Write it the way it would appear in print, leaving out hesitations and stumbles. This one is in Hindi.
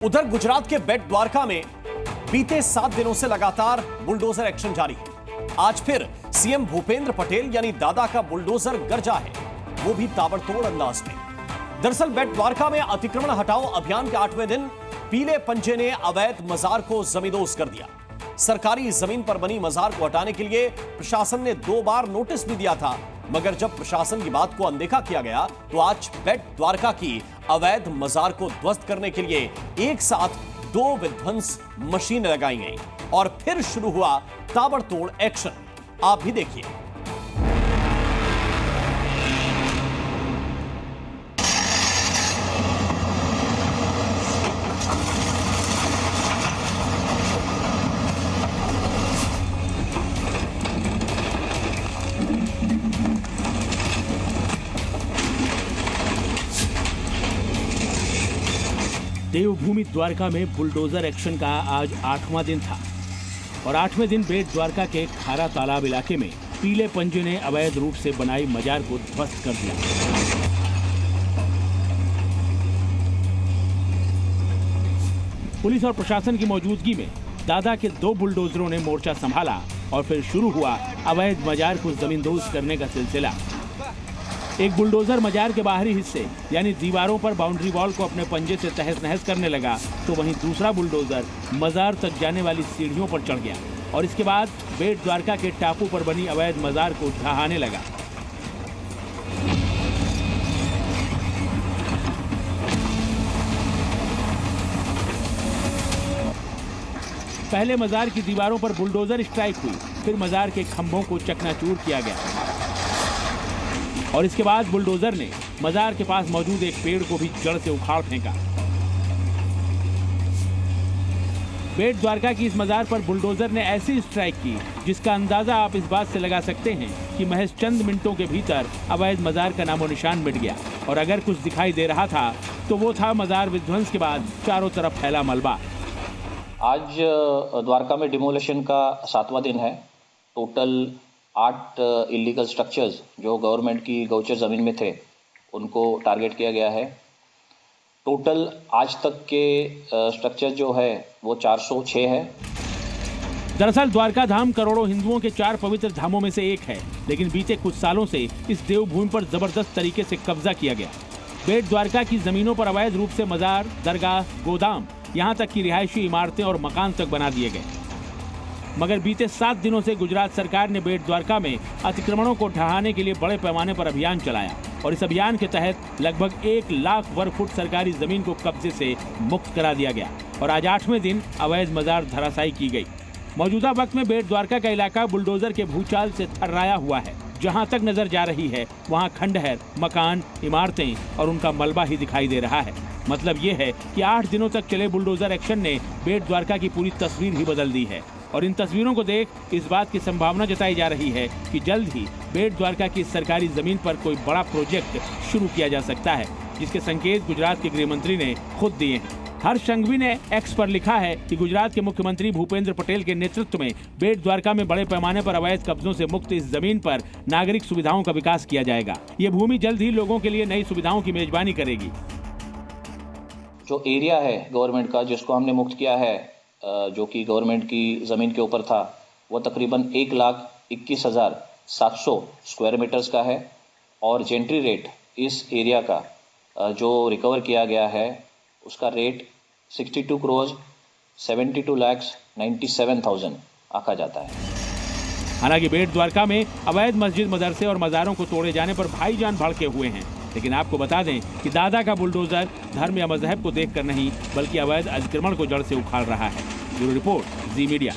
उधर गुजरात के बेट द्वारका में बीते 7 दिनों से लगातार बुलडोजर एक्शन जारी है। आज फिर सीएम भूपेंद्र पटेल यानी दादा का बुलडोजर गरजा है, वो भी ताबड़तोड़ अंदाज में। दरअसल बेट द्वारका में अतिक्रमण हटाओ अभियान के 8वें दिन पीले पंजे ने अवैध मजार को जमींदोज कर दिया। सरकारी जमीन पर बनी मजार को हटाने के लिए प्रशासन ने 2 बार नोटिस भी दिया था, मगर जब प्रशासन की बात को अनदेखा किया गया तो आज बेट द्वारका की अवैध मजार को ध्वस्त करने के लिए एक साथ 2 विध्वंस मशीनें लगाई गई और फिर शुरू हुआ ताबड़तोड़ एक्शन। आप भी देखिए। देवभूमि द्वारका में बुलडोजर एक्शन का आज 8वां दिन था और 8वें दिन बेट द्वारका के खारा तालाब इलाके में पीले पंजे ने अवैध रूप से बनाई मजार को ध्वस्त कर दिया। पुलिस और प्रशासन की मौजूदगी में दादा के 2 बुलडोजरों ने मोर्चा संभाला और फिर शुरू हुआ अवैध मजार को जमींदोज करने का सिलसिला। एक बुलडोजर मजार के बाहरी हिस्से यानी दीवारों पर बाउंड्री वॉल को अपने पंजे से तहस नहस करने लगा, तो वहीं दूसरा बुलडोजर मजार तक जाने वाली सीढ़ियों पर चढ़ गया और इसके बाद बेट द्वारका के टापू पर बनी अवैध मजार को ढहाने लगा। पहले मजार की दीवारों पर बुलडोजर स्ट्राइक हुई, फिर मजार के खंभों को चकनाचूर किया गया और इसके बाद बुलडोजर ने मजार के पास मौजूद एक पेड़ को भी जड़ से उखाड़ फेंका। बेट द्वारका की इस मजार पर बुलडोजर ने ऐसी स्ट्राइक की जिसका अंदाजा आप इस बात से लगा सकते हैं कि महज चंद मिनटों के भीतर अवैध मजार का नामो निशान मिट गया और अगर कुछ दिखाई दे रहा था तो वो था मजार विध्वंस के बाद चारों तरफ फैला मलबा। आज द्वारका में डिमोलिशन का 7वां दिन है। टोटल 8 इलीगल स्ट्रक्चर्स जो गवर्नमेंट की गौचर ज़मीन में थे उनको टारगेट किया गया है। टोटल आज तक के स्ट्रक्चर जो है वो 406 है। दरअसल द्वारका धाम करोड़ों हिंदुओं के 4 पवित्र धामों में से एक है, लेकिन बीते कुछ सालों से इस देवभूमि पर जबरदस्त तरीके से कब्जा किया गया। बेट द्वारका की जमीनों पर अवैध रूप से मजार, दरगाह, गोदाम, यहाँ तक की रिहायशी इमारतें और मकान तक बना दिए गए। मगर बीते 7 दिनों से गुजरात सरकार ने बेट द्वारका में अतिक्रमणों को ढहाने के लिए बड़े पैमाने पर अभियान चलाया और इस अभियान के तहत लगभग 1 लाख वर्ग फुट सरकारी जमीन को कब्जे से मुक्त करा दिया गया और आज 8वें दिन अवैध मजार धराशायी की गई। मौजूदा वक्त में बेट द्वारका का इलाका बुलडोजर के भूचाल से थर्राया हुआ है। जहां तक नजर जा रही है वहां खंडहर, मकान, इमारतें और उनका मलबा ही दिखाई दे रहा है। मतलब ये है कि 8 दिनों तक चले बुलडोजर एक्शन ने बेट द्वारका की पूरी तस्वीर ही बदल दी है और इन तस्वीरों को देख इस बात की संभावना जताई जा रही है कि जल्द ही बेट द्वारका की सरकारी जमीन पर कोई बड़ा प्रोजेक्ट शुरू किया जा सकता है, जिसके संकेत गुजरात के गृह मंत्री ने खुद दिए हैं। हर्ष संघवी ने एक्स पर लिखा है कि गुजरात के मुख्यमंत्री भूपेंद्र पटेल के नेतृत्व में बेट द्वारका में बड़े पैमाने पर अवैध कब्जों से मुक्त इस जमीन पर नागरिक सुविधाओं का विकास किया जाएगा। ये भूमि जल्द ही लोगों के लिए नई सुविधाओं की मेजबानी करेगी। जो एरिया है गवर्नमेंट का जिसको हमने मुक्त किया है, जो कि गवर्नमेंट की ज़मीन के ऊपर था, वो तकरीबन 1,21,700 स्क्वायर मीटर्स का है और जेंट्री रेट इस एरिया का जो रिकवर किया गया है उसका रेट 62 करोड़ 72,97,000 आका जाता है। हालांकि बेट द्वारका में अवैध मस्जिद, मदरसे और मज़ारों को तोड़े जाने पर भाईजान भड़के हुए हैं, लेकिन आपको बता दें कि दादा का बुलडोजर धर्म या मजहब को देखकर नहीं बल्कि अवैध अतिक्रमण को जड़ से उखाड़ रहा है। ब्यूरो रिपोर्ट, जी मीडिया।